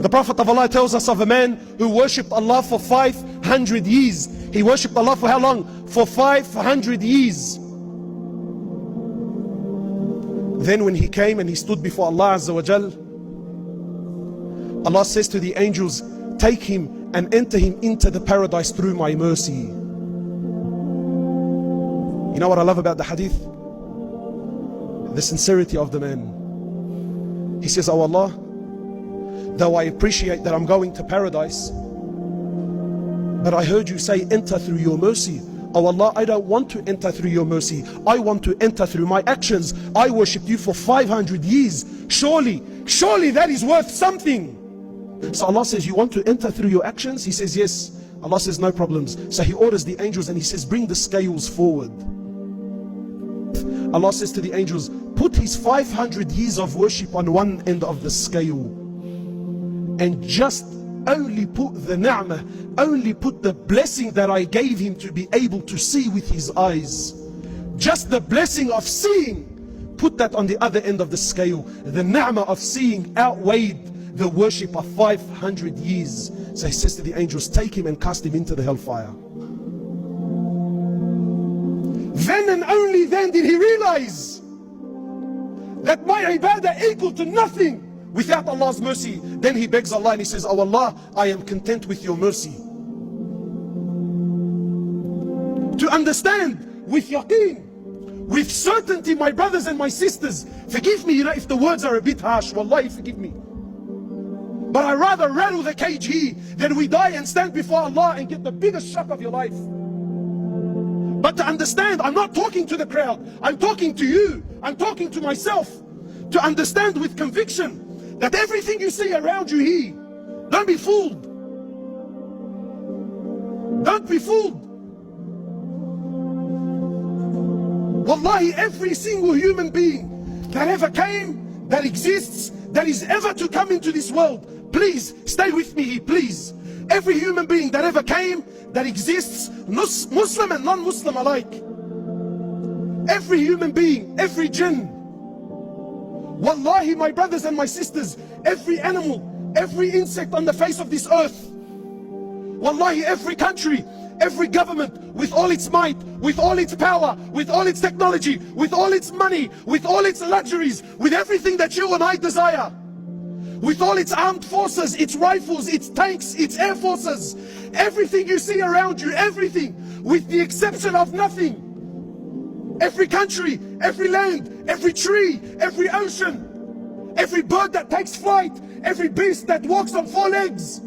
The Prophet of Allah tells us of a man who worshipped Allah for 500 years. He worshipped Allah for how long? For 500 years. Then when he came and he stood before Allah Azza wa Jal, Allah says to the angels, take him and enter him into the paradise through my mercy. You know what I love about the hadith? The sincerity of the man. He says, oh Allah, though I appreciate that I'm going to paradise, but I heard you say enter through your mercy. Oh Allah, I don't want to enter through your mercy. I want to enter through my actions. I worshipped you for 500 years. Surely that is worth something. So Allah says, you want to enter through your actions? He says, yes. Allah says, no problems. So He orders the angels and He says, bring the scales forward. Allah says to the angels, put his 500 years of worship on one end of the scale, and just only put the ni'mah, only put the blessing that I gave him to be able to see with his eyes. Just the blessing of seeing, put that on the other end of the scale. The ni'mah of seeing outweighed the worship of 500 years. So He says to the angels, take him and cast him into the hellfire. Then and only then did he realize that my ibadah equal to nothing without Allah's mercy. Then he begs Allah and he says, oh Allah, I am content with your mercy. To understand with yaqeen, with certainty, my brothers and my sisters, forgive me, if the words are a bit harsh, wallahi forgive me. But I rather rattle the cage here than we die and stand before Allah and get the biggest shock of your life. But to understand, I'm not talking to the crowd, I'm talking to you, I'm talking to myself. To understand with conviction that everything you see around you here, don't be fooled. Don't be fooled. Wallahi, every single human being that ever came, that exists, that is ever to come into this world, please stay with me here, please. Every human being that ever came, that exists, Muslim and non-Muslim alike. Every human being, every jinn. Wallahi, my brothers and my sisters, every animal, every insect on the face of this earth. Wallahi, every country, every government, with all its might, with all its power, with all its technology, with all its money, with all its luxuries, with everything that you and I desire, with all its armed forces, its rifles, its tanks, its air forces, everything you see around you, everything, with the exception of nothing. Every country, every land, every tree, every ocean, every bird that takes flight, every beast that walks on four legs,